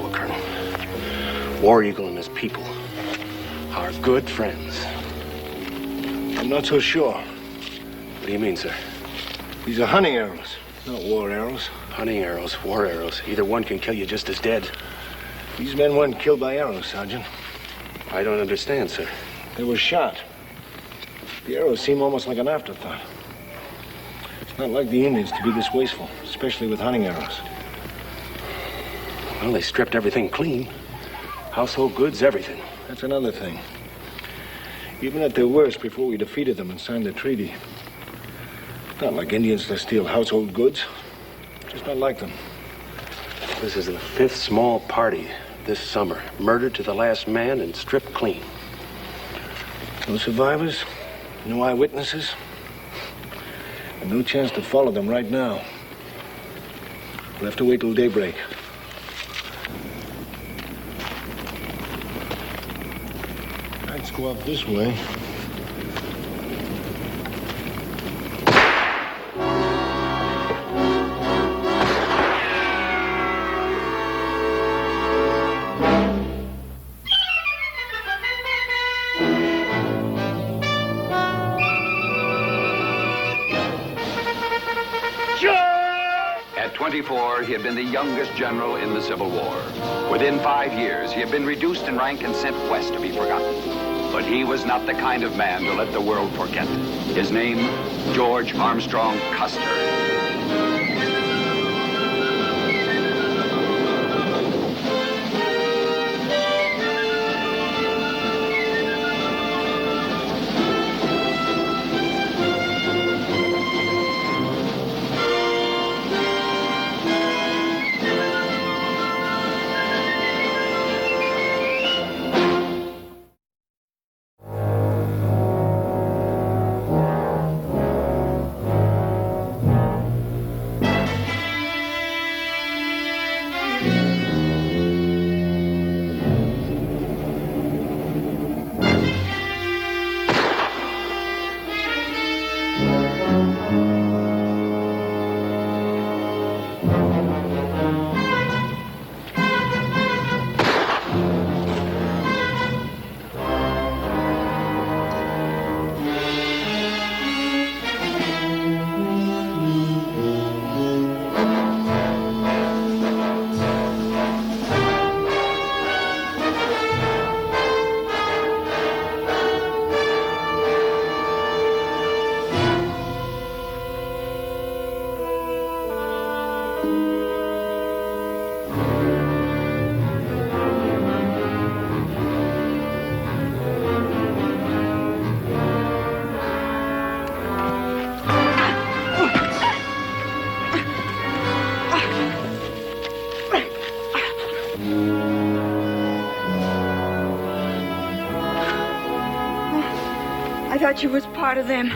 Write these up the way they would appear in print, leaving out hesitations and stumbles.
Iowa, Colonel. War Eagle and his people are good friends. I'm not so sure. What do you mean, sir? These are hunting arrows, not war arrows. Hunting arrows, war arrows. Either one can kill you just as dead. These men weren't killed by arrows, Sergeant. I don't understand, sir. They were shot. The arrows seem almost like an afterthought. It's not like the Indians to be this wasteful, especially with hunting arrows. Well, they stripped everything clean. Household goods, everything. That's another thing. Even at their worst, before we defeated them and signed the treaty, it's not like Indians to steal household goods. Just not like them. This is the 5th small party this summer. Murdered to the last man and stripped clean. No survivors, no eyewitnesses, and no chance to follow them right now. We'll have to wait till daybreak. Let's go up this way. At 24, he had been the youngest general in the Civil War. Within 5 years, he had been reduced in rank and sent west to be forgotten. But he was not the kind of man to let the world forget. His name, George Armstrong Custer. I thought you was part of them.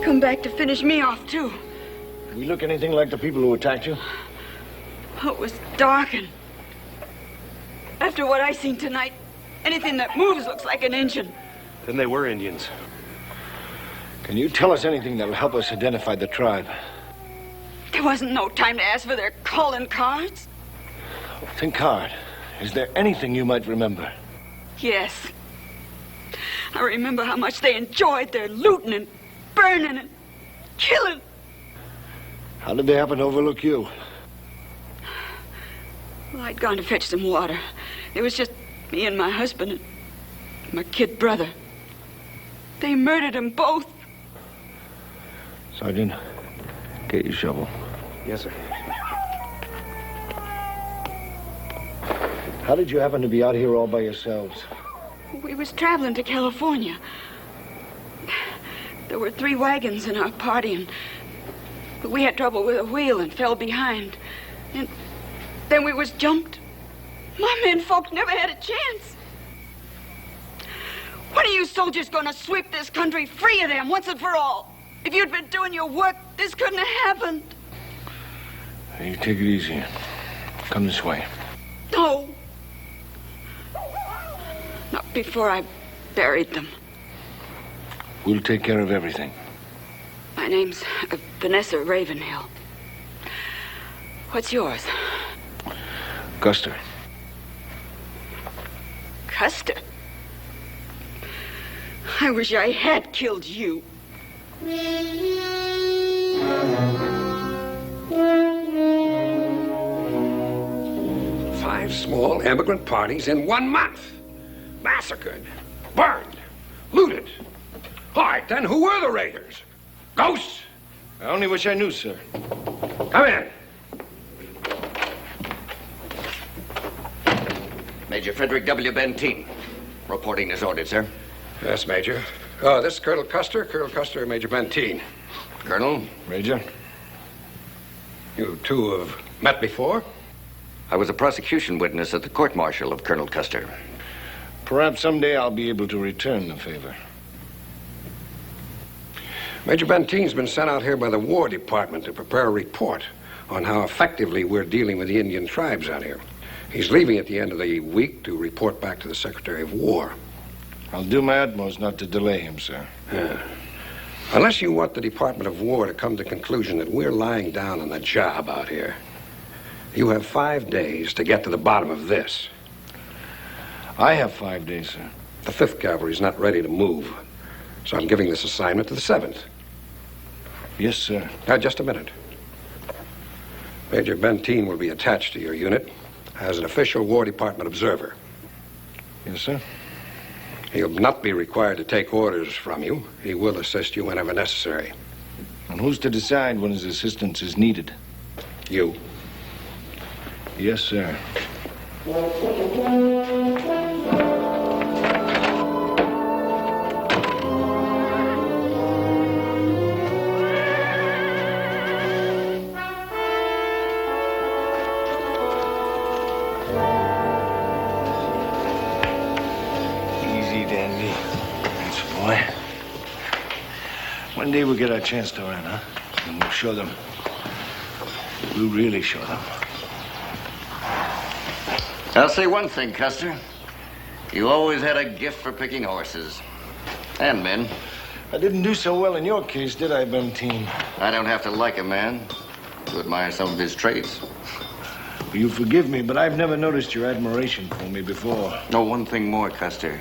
Come back to finish me off, too. Do we look anything like the people who attacked you? Oh, it was dark, and after what I seen tonight, anything that moves looks like an Indian. Then they were Indians. Can you tell us anything that'll help us identify the tribe? There wasn't no time to ask for their calling cards. Think hard. Is there anything you might remember? Yes. I remember how much they enjoyed their looting and burning and killing. How did they happen to overlook you? Well, I'd gone to fetch some water. It was just me and my husband and my kid brother. They murdered them both. Sergeant, get your shovel. Yes, sir. How did you happen to be out here all by yourselves? We was traveling to California. There were 3 wagons in our party, and we had trouble with a wheel and fell behind. And then we was jumped. My men folk never had a chance. When are you soldiers going to sweep this country free of them once and for all? If you'd been doing your work, this couldn't have happened. You take it easy. Come this way. No. Not before I buried them. We'll take care of everything. My name's Vanessa Ravenhill. What's yours? Custer. Custer. I wish I had killed you. 5 small immigrant parties in 1 month. Massacred, burned, looted. All right, then who were the raiders? Ghosts? I only wish I knew, sir. Come in. Major Frederick W. Benteen, reporting as ordered, sir. Yes, Major. This is Colonel Custer. Colonel Custer, Major Benteen. Colonel? Major? You two have met before? I was a prosecution witness at the court-martial of Colonel Custer. Perhaps someday I'll be able to return the favor. Major Benteen's been sent out here by the War Department to prepare a report on how effectively we're dealing with the Indian tribes out here. He's leaving at the end of the week to report back to the Secretary of War. I'll do my utmost not to delay him, sir. Unless you want the Department of War to come to the conclusion that we're lying down on the job out here, you have 5 days to get to the bottom of this. I have 5 days, sir. The 5th Cavalry is not ready to move, so I'm giving this assignment to the 7th. Yes, sir. Now, just a minute. Major Benteen will be attached to your unit as an official War Department observer. Yes, sir. He'll not be required to take orders from you. He will assist you whenever necessary. And who's to decide when his assistance is needed? You. Yes, sir. One day we'll get our chance to earn, huh? And we'll show them. We'll really show them. I'll say one thing, Custer. You always had a gift for picking horses. And men. I didn't do so well in your case, did I, Benteen? I don't have to like a man to admire some of his traits. Well, you forgive me, but I've never noticed your admiration for me before. Oh, one thing more, Custer.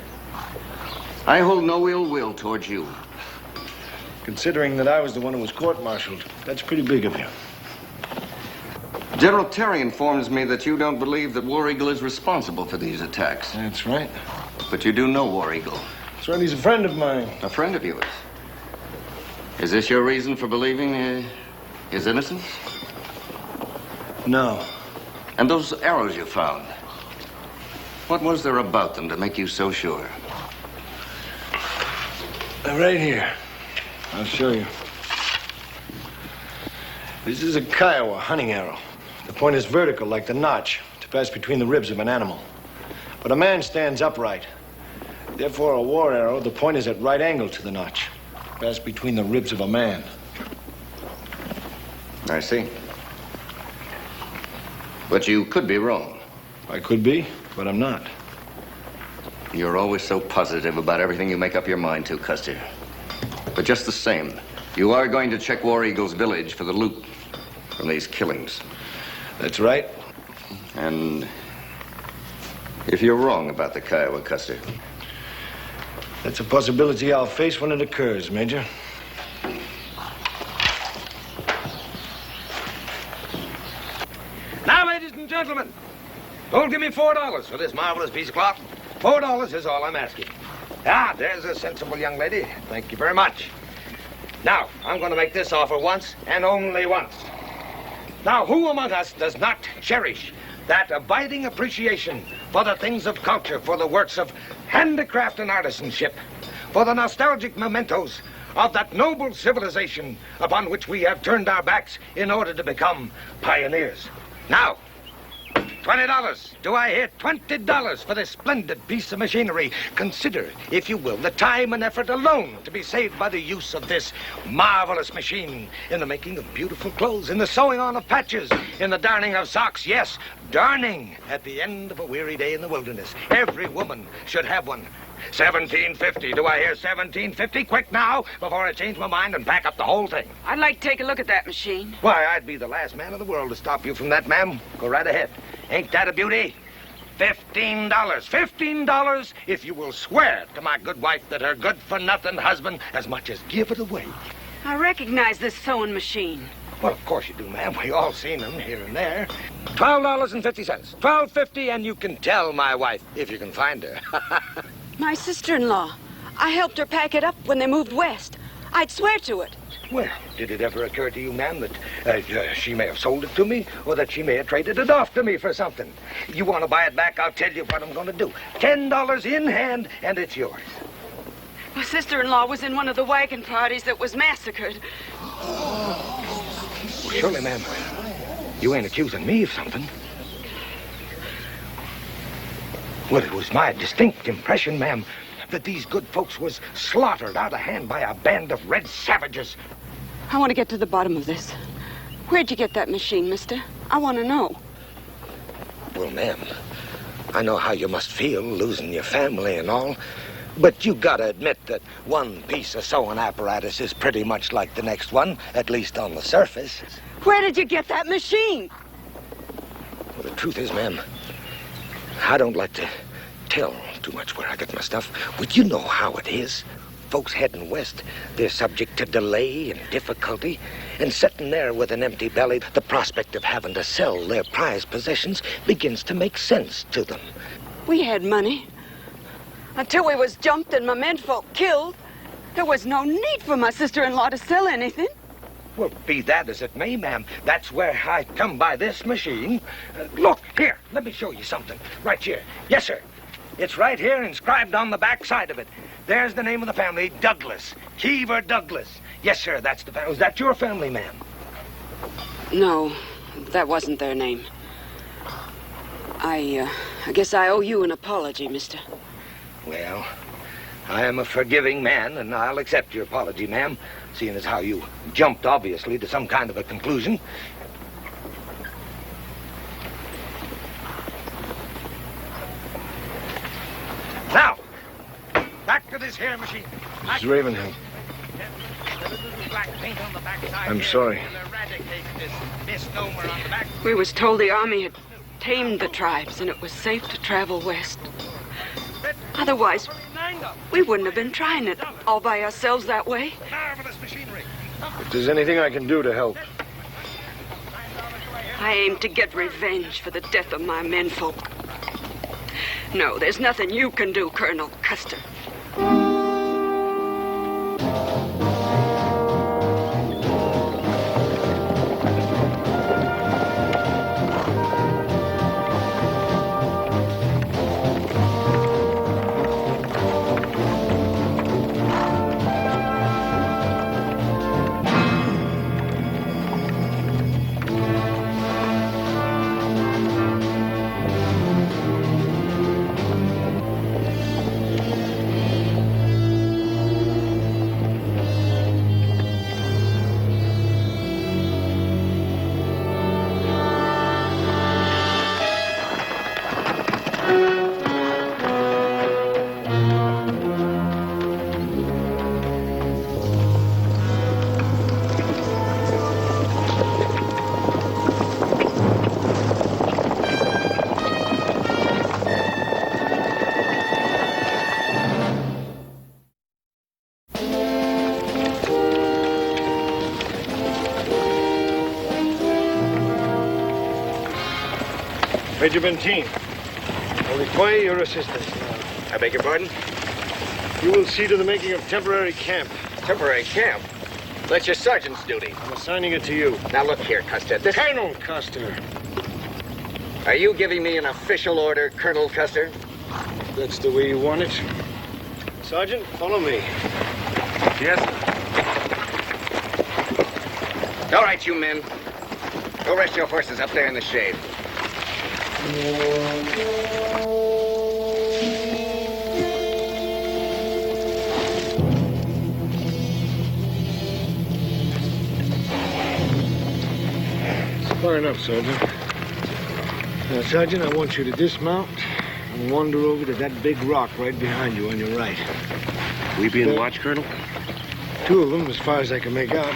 I hold no ill will towards you. Considering that I was the one who was court-martialed, that's pretty big of you. General Terry informs me that you don't believe that War Eagle is responsible for these attacks. That's right. But you do know War Eagle. That's right, he's a friend of mine. A friend of yours. Is this your reason for believing his innocence? No. And those arrows you found, what was there about them to make you so sure? They're right here. I'll show you. This is a Kiowa hunting arrow. The point is vertical, like the notch, to pass between the ribs of an animal. But a man stands upright. Therefore, a war arrow, the point is at right angle to the notch, pass between the ribs of a man. I see. But you could be wrong. I could be, but I'm not. You're always so positive about everything you make up your mind to, Custer. But just the same, you are going to check War Eagle's village for the loot from these killings. That's right. And if you're wrong about the Kiowa, Custer? That's a possibility I'll face when it occurs, Major. Now, ladies and gentlemen, don't give me $4 for this marvelous piece of cloth. $4 is all I'm asking. Ah, there's a sensible young lady. Thank you very much. Now, I'm going to make this offer once and only once. Now, who among us does not cherish that abiding appreciation for the things of culture, for the works of handicraft and artisanship, for the nostalgic mementos of that noble civilization upon which we have turned our backs in order to become pioneers? Now, $20. Do I hear $20 for this splendid piece of machinery? Consider, if you will, the time and effort alone to be saved by the use of this marvelous machine in the making of beautiful clothes, in the sewing on of patches, in the darning of socks. Yes, darning at the end of a weary day in the wilderness. Every woman should have one. $17.50. Do I hear $17.50? Quick now, before I change my mind and pack up the whole thing. I'd like to take a look at that machine. Why, I'd be the last man in the world to stop you from that, ma'am. Go right ahead. Ain't that a beauty? $15. $15 if you will swear to my good wife that her good-for-nothing husband as much as give it away. I recognize this sewing machine. Well, of course you do, ma'am. We all seen them here and there. $12.50. $12.50, and you can tell my wife if you can find her. My sister-in-law. I helped her pack it up when they moved west. I'd swear to it. Well, did it ever occur to you, ma'am, that she may have sold it to me, or that she may have traded it off to me for something? You want to buy it back, I'll tell you what I'm going to do. $10 in hand, and it's yours. My sister-in-law was in one of the wagon parties that was massacred. Well, surely, ma'am, you ain't accusing me of something. Well, it was my distinct impression, ma'am, that these good folks was slaughtered out of hand by a band of red savages. I want to get to the bottom of this. Where'd you get that machine, mister? I want to know. Well, ma'am, I know how you must feel, losing your family and all, but you gotta admit that one piece of sewing apparatus is pretty much like the next one, at least on the surface. Where did you get that machine? Well, the truth is, ma'am, I don't like to tell too much where I get my stuff, but you know how it is. Folks heading west, they're subject to delay and difficulty, and sitting there with an empty belly, the prospect of having to sell their prized possessions begins to make sense to them. We had money. Until we was jumped and my menfolk killed, there was no need for my sister-in-law to sell anything. Well, be that as it may, ma'am, that's where I come by this machine. Look, here, let me show you something. Right here. Yes, sir. It's right here inscribed on the back side of it. There's the name of the family, Douglas. Keogh Douglas. Yes, sir, that's the family. Is that your family, ma'am? No, that wasn't their name. I guess I owe you an apology, mister. Well, I am a forgiving man, and I'll accept your apology, ma'am, seeing as how you jumped, obviously, to some kind of a conclusion. Now, back to this here machine. Miss Ravenhill. I'm sorry. We was told the army had tamed the tribes and it was safe to travel west. Otherwise, we wouldn't have been trying it all by ourselves that way. If there's anything I can do to help. I aim to get revenge for the death of my menfolk. No, there's nothing you can do, Colonel Custer. Major Benteen, I require your assistance now. I beg your pardon? You will see to the making of temporary camp. Temporary camp? That's your sergeant's duty. I'm assigning it to you. Now look here, Custer. This... Colonel Custer. Are you giving me an official order, Colonel Custer? That's the way you want it. Sergeant, follow me. Yes? All right, you men. Go rest your horses up there in the shade. Far enough, Sergeant. Now, Sergeant, I want you to dismount and wander over to that big rock right behind you on your right. We be in watch, Colonel? Two of them, as far as I can make out.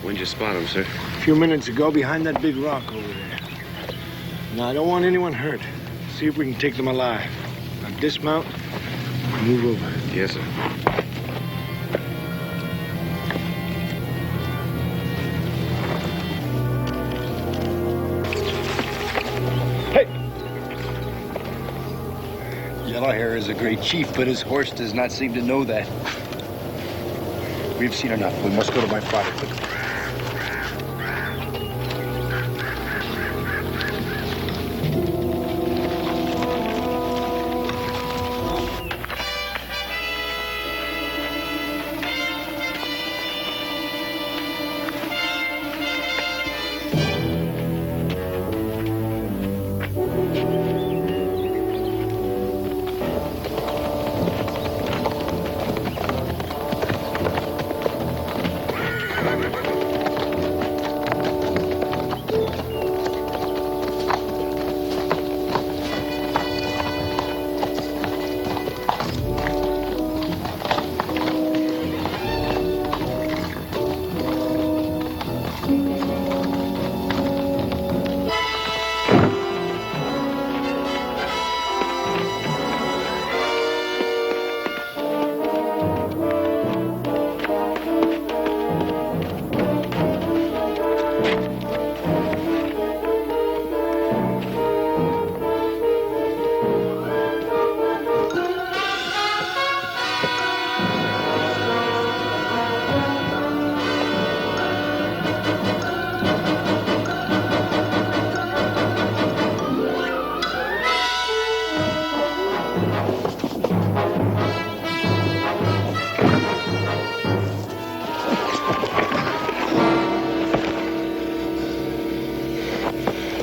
When'd you spot them, sir? A few minutes ago, behind that big rock over there. Now, I don't want anyone hurt. see if we can take them alive. Now dismount and move over. Yes, sir. Hey! Yellowhair is a great chief, but his horse does not seem to know that. We've seen enough. We must go to my father quickly.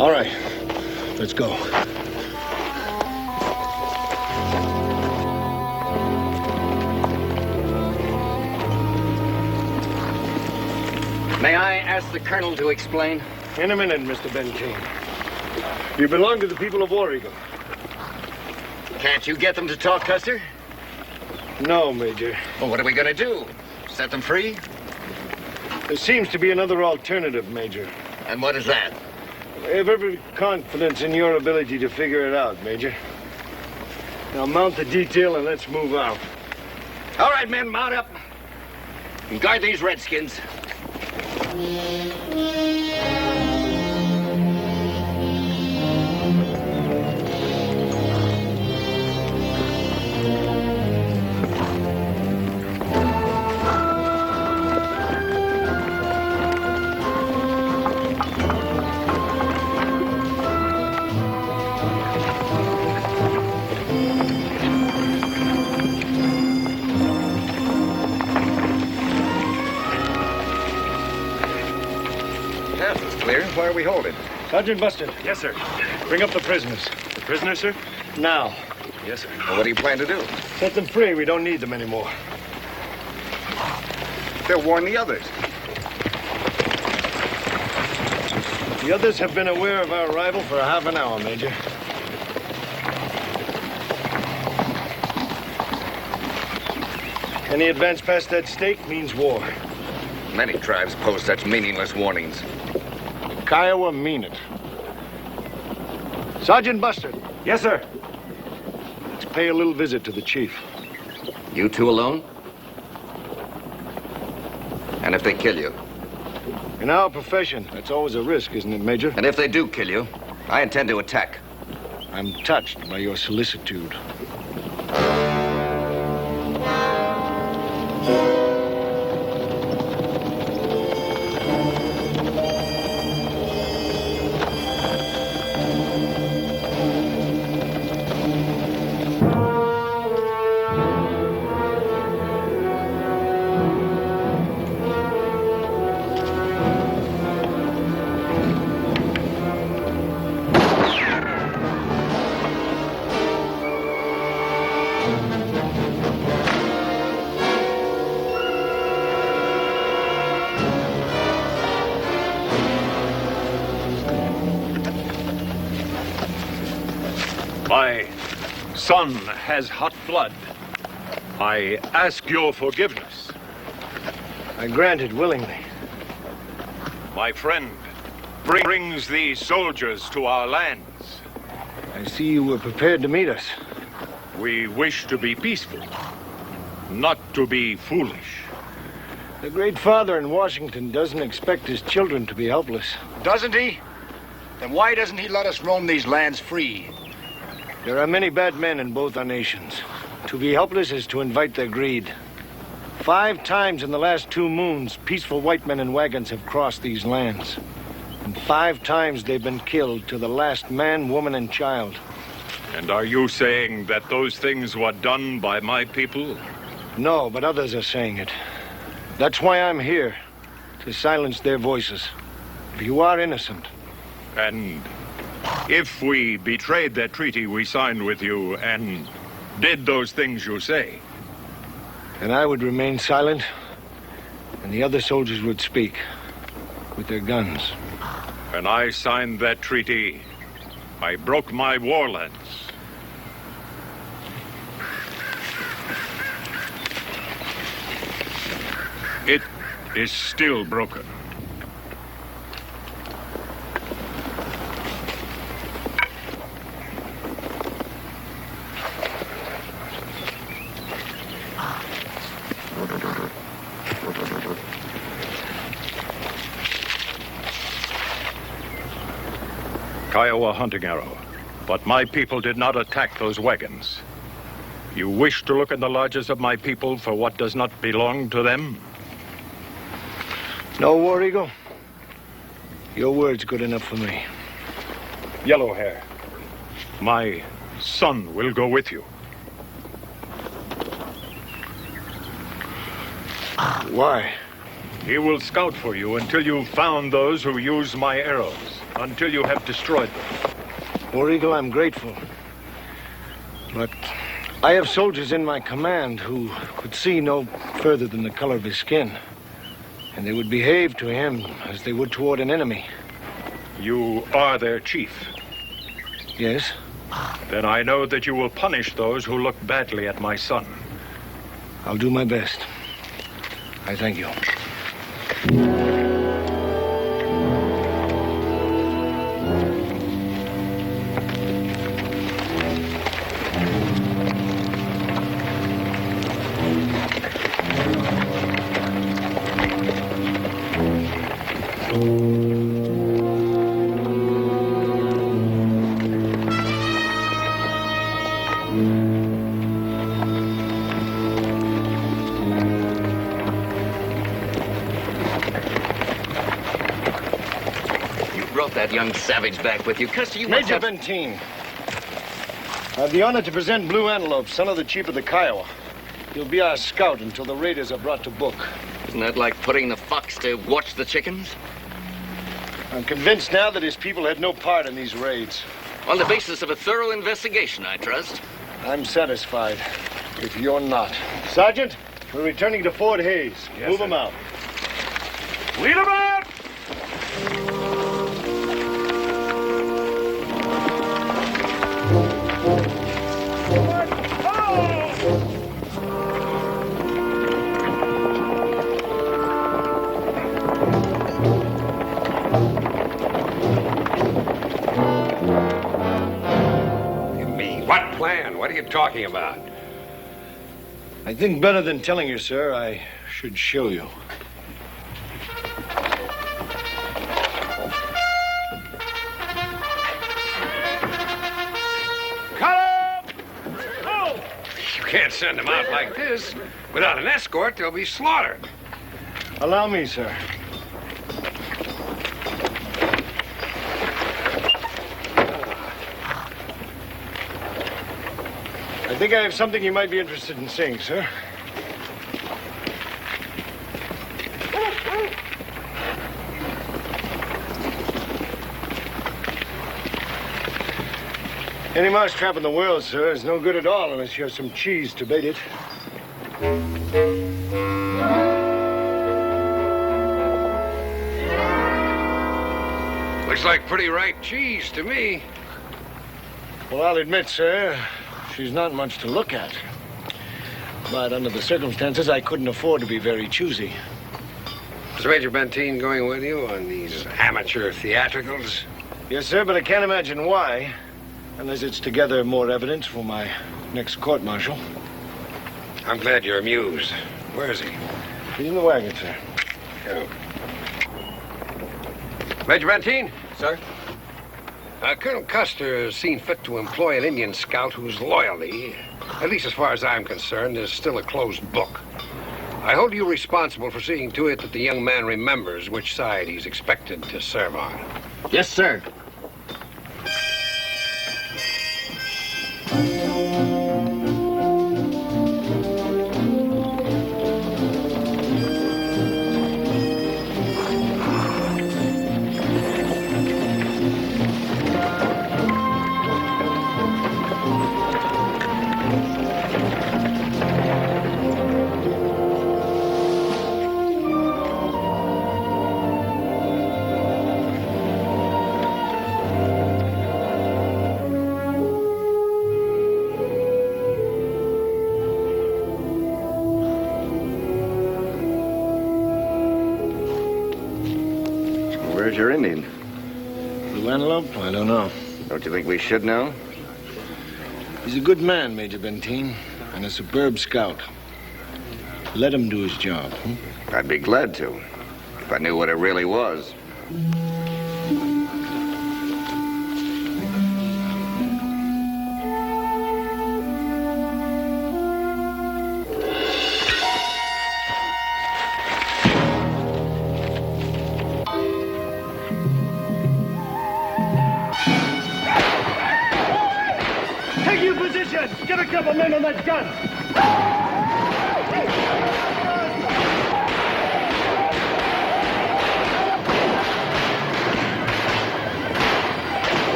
All right, let's go. May I ask the colonel to explain? In a minute, Mr. Ben King. You belong to the people of War Eagle. Can't you get them to talk, Custer? No, Major. Well, what are we going to do? Set them free? There seems to be another alternative, Major. And what is that? I have every confidence in your ability to figure it out, Major. Now mount the detail and let's move out. All right, men, mount up. And guard these redskins. Where are we holding? Sergeant Bustard. Yes, sir. Bring up the prisoners. The prisoner, sir? Now. Yes, sir. Well, what do you plan to do? Set them free. We don't need them anymore. They'll warn the others. The others have been aware of our arrival for a half an hour, Major. Any advance past that stake means war. Many tribes post such meaningless warnings. Kiowa mean it. Sergeant Bustard. Yes, sir. Let's pay a little visit to the chief. You two alone? And if they kill you? In our profession, that's always a risk, isn't it, Major? And if they do kill you, I intend to attack. I'm touched by your solicitude. My son has hot blood. I ask your forgiveness. I grant it willingly. My friend brings these soldiers to our lands. I I see you were prepared to meet us. We wish to be peaceful, not to be foolish. The great father in Washington doesn't expect his children to be helpless. Doesn't he? Then why doesn't he let us roam these lands free? There are many bad men in both our nations. To be helpless is to invite their greed. 5 times in the last 2 moons, peaceful white men in wagons have crossed these lands. And 5 times they've been killed, to the last man, woman, and child. And are you saying that those things were done by my people? No, but others are saying it. That's why I'm here, to silence their voices. You are innocent. And if we betrayed that treaty we signed with you and did those things you say? Then I would remain silent, and the other soldiers would speak, with their guns. When I signed that treaty, I broke my war lance. It is still broken. Kiowa hunting arrow, but my people did not attack those wagons. You wish to look in the lodges of my people for what does not belong to them? No, War Eagle. Your word's good enough for me. Yellow Hair, my son will go with you. Why? He will scout for you until you've found those who use my arrows, until you have destroyed them. War Eagle, I'm grateful. But I have soldiers in my command who could see no further than the color of his skin. And they would behave to him as they would toward an enemy. You are their chief. Yes? Then I know that you will punish those who look badly at my son. I'll do my best. I thank you. That young savage back with you. Custer, you must Major have... Benteen. I have the honor to present Blue Antelope, son of the chief of the Kiowa. He'll be our scout until the raiders are brought to book. Isn't that like putting the fox to watch the chickens? I'm convinced now that his people had no part in these raids. On the basis of a thorough investigation, I trust. I'm satisfied, if you're not. Sergeant, we're returning to Fort Hays. Yes, Move sir. them out. Lead them out! What are you talking about? I think better than telling you, sir, I should show you. You can't send them out like this. Without an escort, they'll be slaughtered. Allow me, sir. I think I have something you might be interested in seeing, sir. Any mousetrap in the world, sir, is no good at all unless you have some cheese to bait it. Looks like pretty ripe cheese to me. Well, I'll admit, sir, she's not much to look at. But under the circumstances, I couldn't afford to be very choosy. Is Major Benteen going with you on these amateur theatricals? Yes, sir, but I can't imagine why. Unless it's to gather more evidence for my next court-martial. I'm glad you're amused. Where is he? He's in the wagon, sir. Oh. Major Benteen? Sir? Colonel Custer has seen fit to employ an Indian scout whose loyalty, at least as far as I'm concerned, is still a closed book. I hold you responsible for seeing to it that the young man remembers which side he's expected to serve on. Yes, sir. Where's your Indian? Blue Antelope? I don't know. Don't you think we should know? He's a good man, Major Benteen, and a superb scout. Let him do his job. I'd be glad to, if I knew what it really was. Get a couple men on that gun!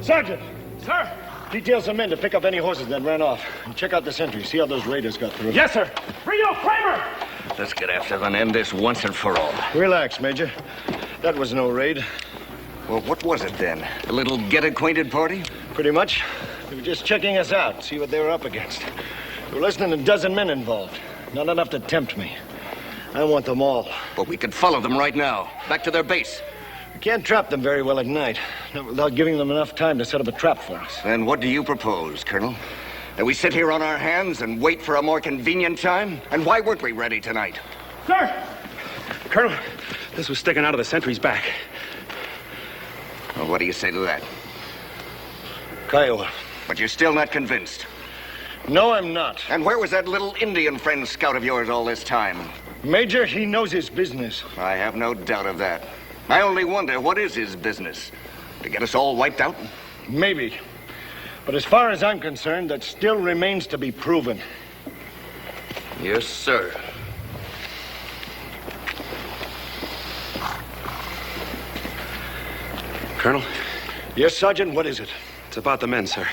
Sergeant! Sir? Detail some men to pick up any horses that ran off. And check out the sentry. See how those raiders got through. Yes, sir. Rio, Kramer! Let's get after them and end this once and for all. Relax, Major. That was no raid. Well, what was it then? A little get-acquainted party? Pretty much. They were just checking us out, see what they were up against. There were less than a dozen men involved. Not enough to tempt me. I want them all. But we could follow them right now, back to their base. We can't trap them very well at night, not without giving them enough time to set up a trap for us. Then what do you propose, Colonel? That we sit here on our hands and wait for a more convenient time? And why weren't we ready tonight? Sir! Colonel, this was sticking out of the sentry's back. Well, what do you say to that? Kiowa. But you're still not convinced? No, I'm not. And where was that little Indian friend scout of yours all this time? Major, he knows his business. I have no doubt of that. I only wonder, what is his business? To get us all wiped out? Maybe. But as far as I'm concerned, that still remains to be proven. Yes, sir. Colonel? Yes, Sergeant, what is it? It's about the men, sir.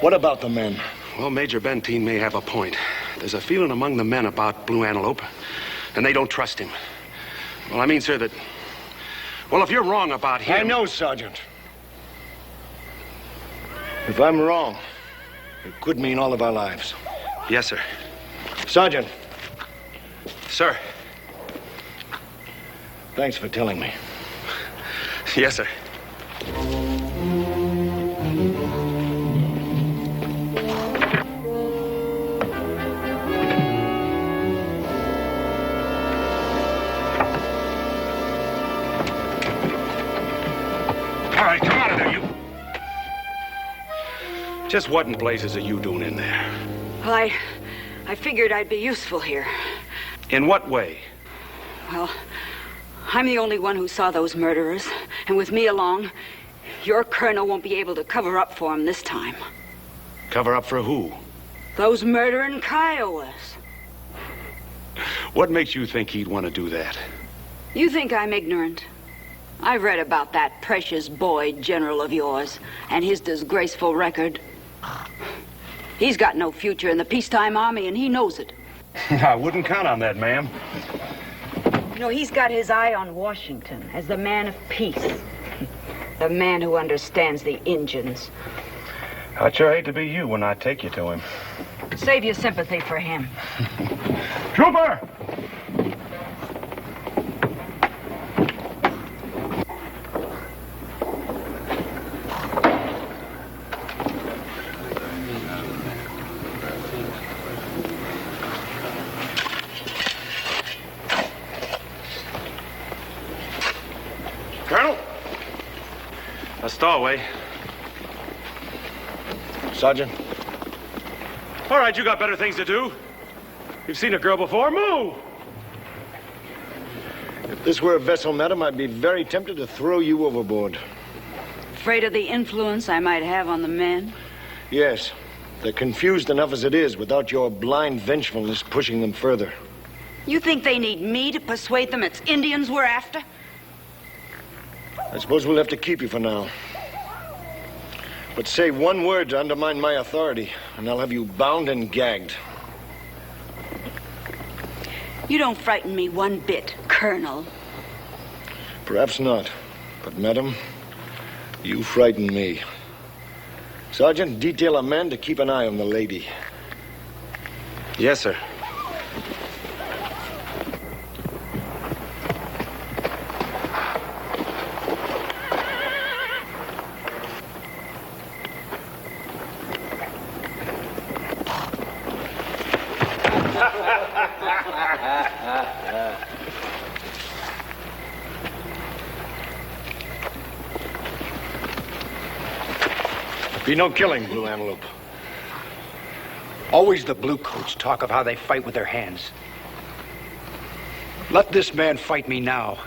What about the men? Well, Major Benteen may have a point. There's a feeling among the men about Blue Antelope, and they don't trust him. Well, I mean, sir, that... Well, if you're wrong about him... I know, Sergeant. If I'm wrong, it could mean all of our lives. Yes, sir. Sergeant. Sir. Thanks for telling me. Yes, sir. All right, come out of there, you. Just what in blazes are you doing in there? Well, I figured I'd be useful here. In what way? Well, I'm the only one who saw those murderers. And with me along, your colonel won't be able to cover up for them this time. Cover up for who? Those murdering Kiowas. What makes you think he'd want to do that? You think I'm ignorant? I've read about that precious boy general of yours and his disgraceful record. He's got no future in the peacetime army, and he knows it. I wouldn't count on that, ma'am. You know, he's got his eye on Washington as the man of peace. The man who understands the Injuns. I'd sure hate to be you when I take you to him. Save your sympathy for him. Trooper! Colonel? A stowaway. Sergeant? All right, you got better things to do. You've seen a girl before. Move! If this were a vessel, madam, I'd be very tempted to throw you overboard. Afraid of the influence I might have on the men? Yes. They're confused enough as it is without your blind vengefulness pushing them further. You think they need me to persuade them it's Indians we're after? I suppose we'll have to keep you for now. But say one word to undermine my authority, and I'll have you bound and gagged. You don't frighten me one bit, Colonel. Perhaps not. But, madam, you frighten me. Sergeant, detail a man to keep an eye on the lady. Yes, sir. Be no killing, Blue Antelope. Always the bluecoats talk of how they fight with their hands. Let this man fight me now.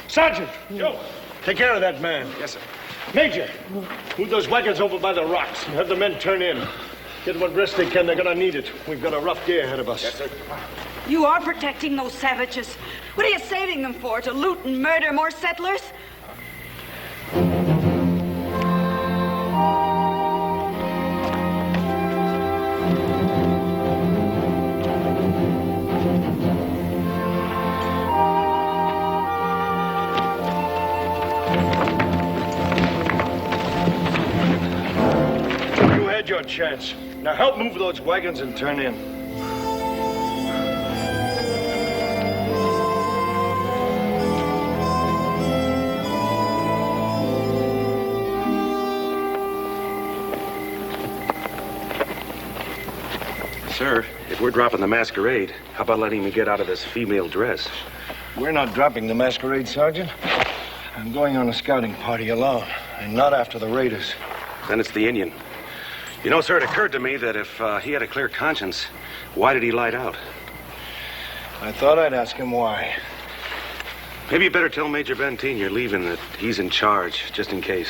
Sergeant! Joe! Take care of that man. Yes, sir. Major! Move those wagons over by the rocks and have the men turn in. Get what rest they can. They're gonna need it. We've got a rough day ahead of us. Yes, sir. You are protecting those savages. What are you saving them for? To loot and murder more settlers? Your chance. Now help move those wagons and turn in. Sir, if we're dropping the masquerade, how about letting me get out of this female dress? We're not dropping the masquerade, Sergeant. I'm going on a scouting party alone, and not after the raiders. Then it's the Indian. You know, sir, it occurred to me that if he had a clear conscience, why did he light out? I thought I'd ask him why. Maybe you better tell Major Benteen you're leaving, that he's in charge, just in case.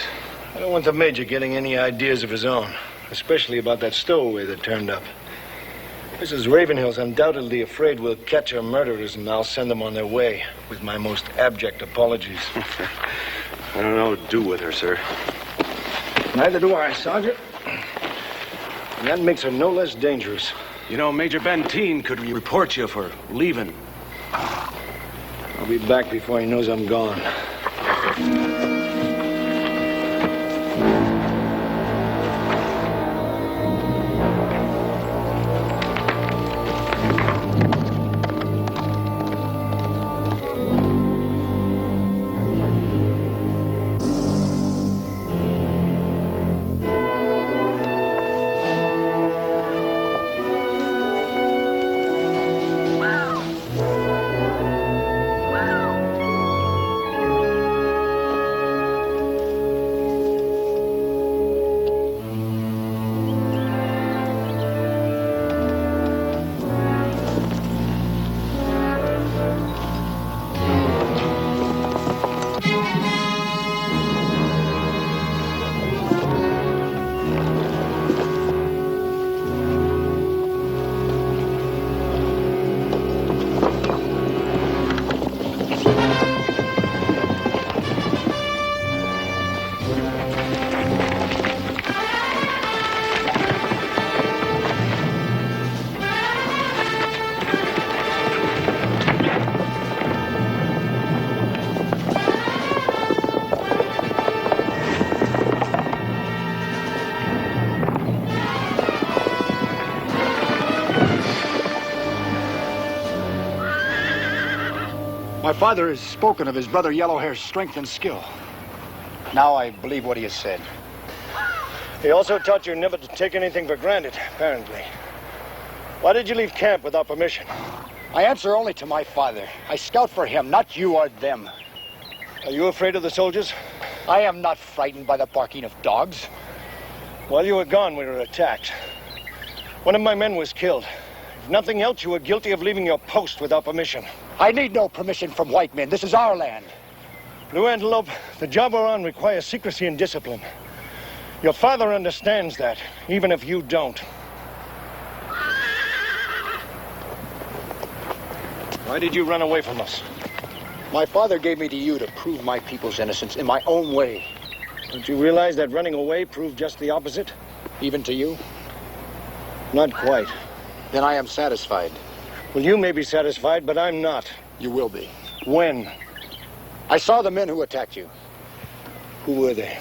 I don't want the Major getting any ideas of his own, especially about that stowaway that turned up. Mrs. Ravenhill's undoubtedly afraid we'll catch her murderers, and I'll send them on their way with my most abject apologies. I don't know what to do with her, sir. Neither do I, Sergeant. And that makes her no less dangerous. You know, Major Benteen could report you for leaving. I'll be back before he knows I'm gone. My father has spoken of his brother Yellowhair's strength and skill. Now I believe what he has said. He also taught you never to take anything for granted, apparently. Why did you leave camp without permission? I answer only to my father. I scout for him, not you or them. Are you afraid of the soldiers? I am not frightened by the barking of dogs. While you were gone, we were attacked. One of my men was killed. If nothing else, you were guilty of leaving your post without permission. I need no permission from white men. This is our land. Blue Antelope, the job we're on requires secrecy and discipline. Your father understands that, even if you don't. Why did you run away from us? My father gave me to you to prove my people's innocence in my own way. Don't you realize that running away proved just the opposite? Even to you? Not quite. Then I am satisfied. Well, you may be satisfied, but I'm not. You will be. When? I saw the men who attacked you. Who were they?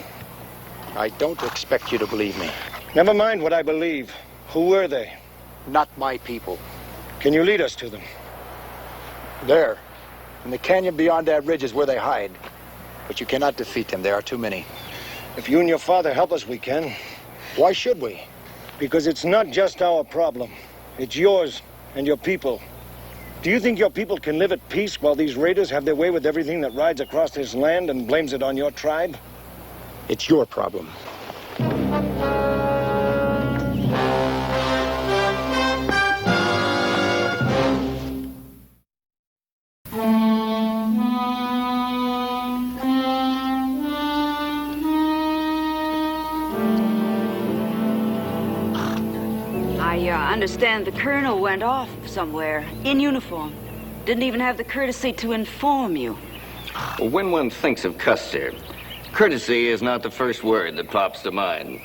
I don't expect you to believe me. Never mind what I believe. Who were they? Not my people. Can you lead us to them? There. In the canyon beyond that ridge is where they hide. But you cannot defeat them. There are too many. If you and your father help us, we can. Why should we? Because it's not just our problem. It's yours and your people. Do you think your people can live at peace while these raiders have their way with everything that rides across this land and blames it on your tribe? It's your problem. I understand the colonel went off somewhere in uniform. Didn't even have the courtesy to inform you. Well, when one thinks of Custer, courtesy is not the first word that pops to mind.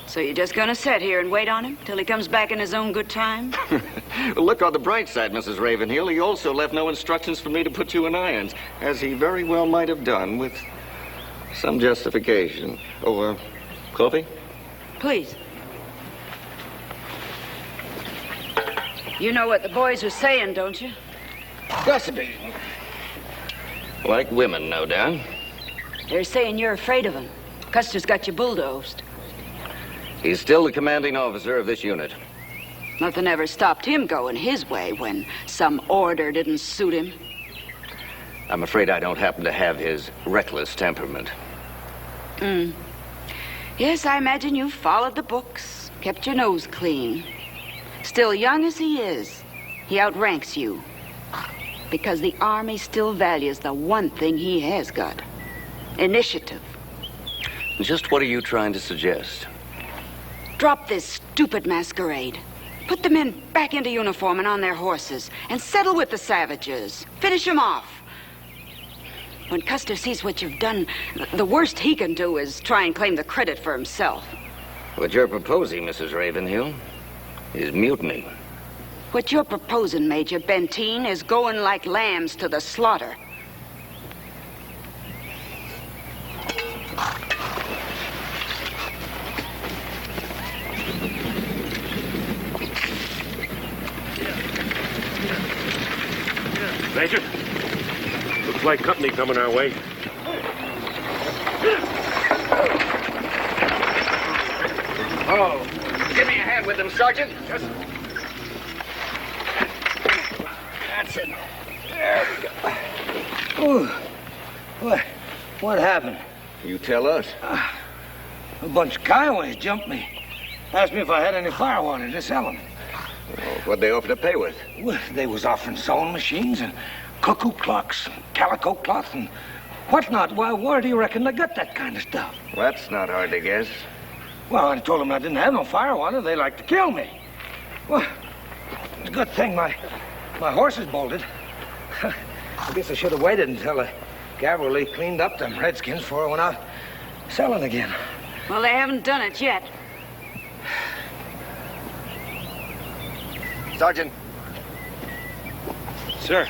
So you're just gonna sit here and wait on him till he comes back in his own good time? Well, look on the bright side, Mrs. Ravenhill. He also left no instructions for me to put you in irons, as he very well might have done with some justification. Oh, coffee? Please. You know what the boys were saying, don't you? Gossiping. Like women, no doubt. They're saying you're afraid of him. Custer's got you bulldozed. He's still the commanding officer of this unit. Nothing ever stopped him going his way when some order didn't suit him. I'm afraid I don't happen to have his reckless temperament. Yes, I imagine you followed the books, kept your nose clean. Still young as he is, he outranks you. Because the Army still values the one thing he has got. Initiative. Just what are you trying to suggest? Drop this stupid masquerade. Put the men back into uniform and on their horses, and settle with the savages. Finish them off. When Custer sees what you've done, the worst he can do is try and claim the credit for himself. What you're proposing, Mrs. Ravenhill, is mutiny. What you're proposing, Major Benteen, is going like lambs to the slaughter. Major, looks like company coming our way. Oh, give me a hand with them, Sergeant. Yes. That's it. There we go. Ooh. What happened? You tell us. A bunch of Kiowas jumped me. Asked me if I had any firewater to sell them. Well, what'd they offer to pay with? Well, they was offering sewing machines and cuckoo clocks, and calico cloth, and whatnot. Why, where do you reckon they got that kind of stuff? Well, that's not hard to guess. Well, I told them I didn't have no firewater. They like to kill me. Well, it's a good thing my horses bolted. I guess I should have waited until the cavalry cleaned up them redskins before I went out selling again. Well, they haven't done it yet. Sergeant, Sir.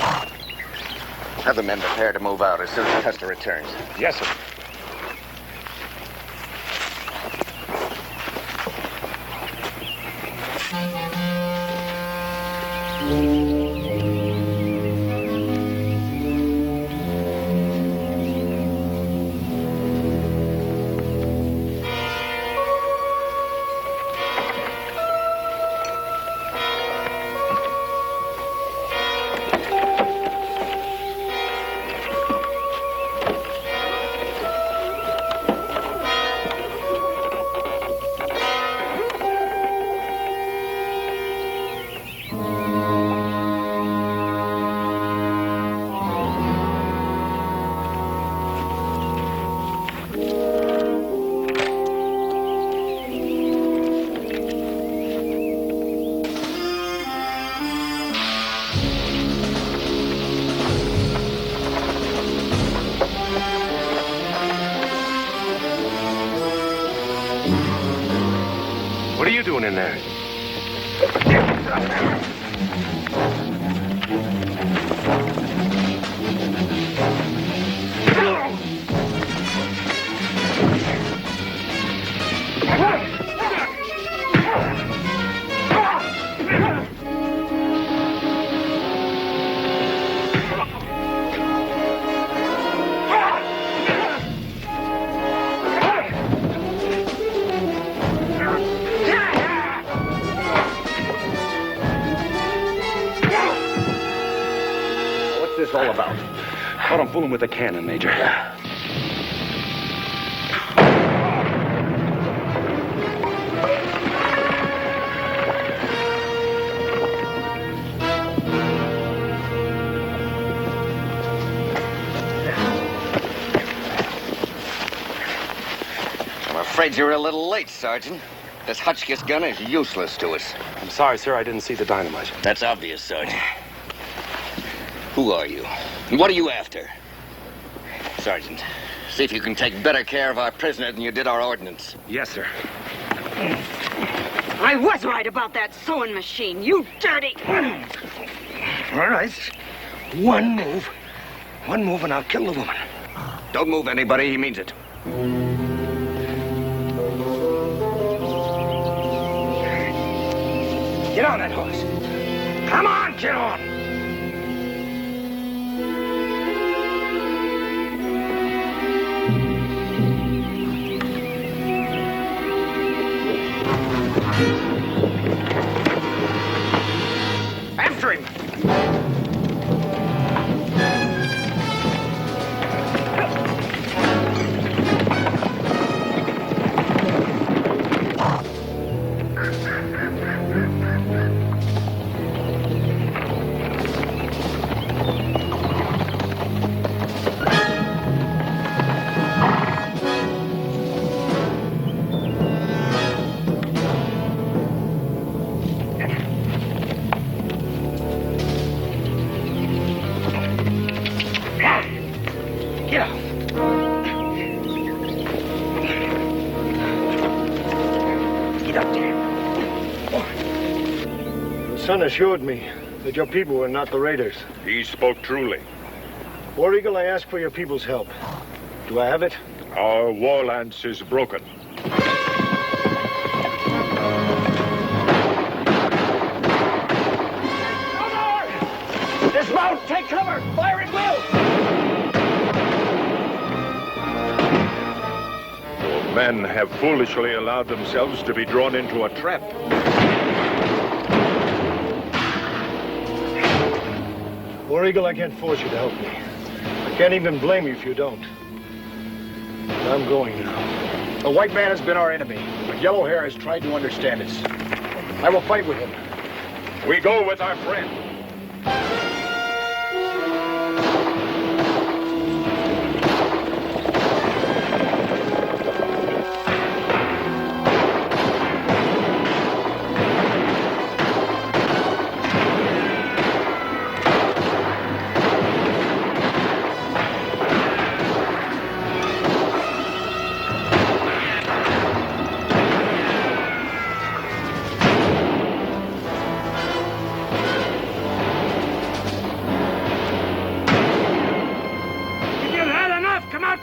have the men prepared to move out as soon as Custer returns. Yes, sir. doing in there? All about. Caught him fooling with the cannon, Major. I'm afraid you're a little late, Sergeant. This Hotchkiss gun is useless to us. I'm sorry, sir. I didn't see the dynamite. That's obvious, Sergeant. Who are you? And what are you after? Sergeant, see if you can take better care of our prisoner than you did our ordnance. Yes, sir. I was right about that sewing machine, you dirty... All right. One move and I'll kill the woman. Don't move anybody, he means it. Get on that horse. Come on, get on. After him. Son assured me that your people were not the raiders. He spoke truly. War Eagle, I ask for your people's help. Do I have it? Our war lance is broken. Dismount! Take cover! Fire at will! Your men have foolishly allowed themselves to be drawn into a trap. War Eagle, I can't force you to help me. I can't even blame you if you don't. But I'm going now. The white man has been our enemy, but Yellow Hair has tried to understand us. I will fight with him. We go with our friend.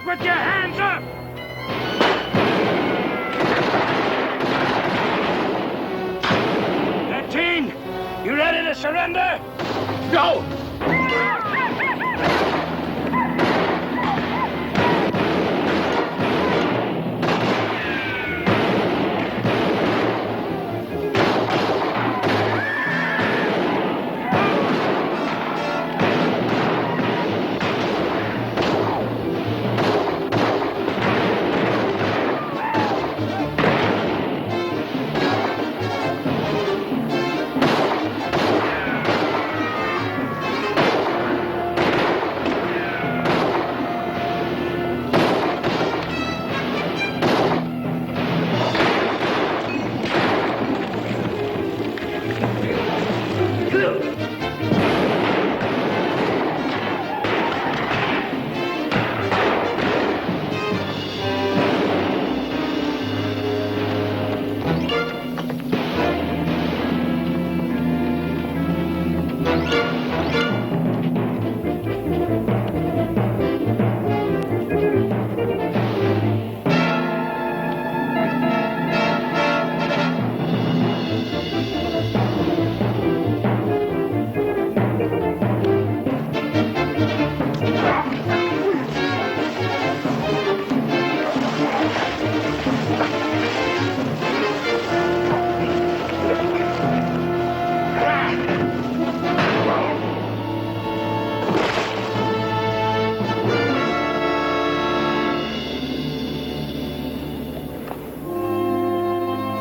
Put your hands up! 13, you ready to surrender? Go!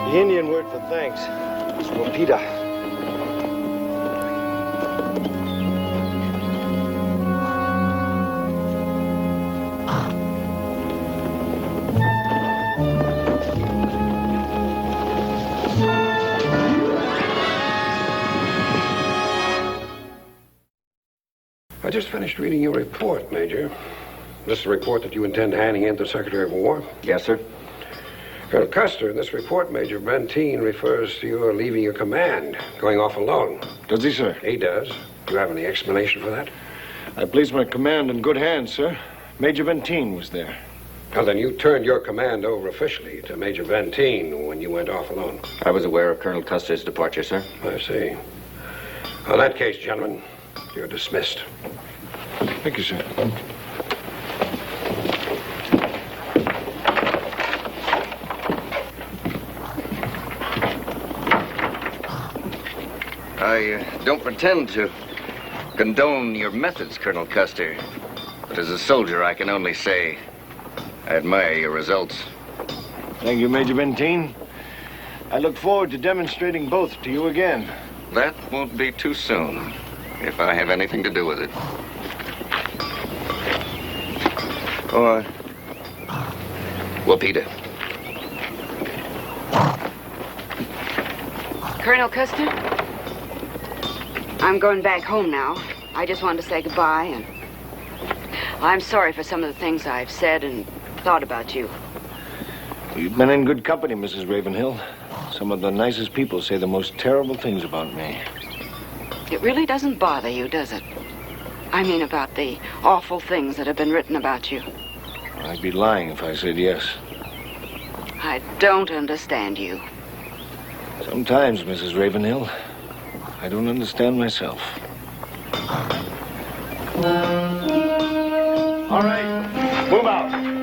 The Indian word for thanks is wapita. I just finished reading your report, Major. This is the report that you intend handing in to the Secretary of War? Yes, sir. Colonel Custer, in this report, Major Benteen refers to your leaving your command, going off alone. Does he, sir? He does. Do you have any explanation for that? I placed my command in good hands, sir. Major Benteen was there. Well, then you turned your command over officially to Major Benteen when you went off alone. I was aware of Colonel Custer's departure, sir. I see. Well, in that case, gentlemen, you're dismissed. Thank you, sir. I don't pretend to condone your methods, Colonel Custer. But as a soldier, I can only say I admire your results. Thank you, Major Benteen. I look forward to demonstrating both to you again. That won't be too soon, if I have anything to do with it. Or wapita. Colonel Custer, I'm going back home now. I just wanted to say goodbye, and I'm sorry for some of the things I've said and thought about you. You've been in good company, Mrs. Ravenhill. Some of the nicest people say the most terrible things about me. It really doesn't bother you, does it? I mean about the awful things that have been written about you. I'd be lying if I said yes. I don't understand you. Sometimes, Mrs. Ravenhill, I don't understand myself. All right, move out.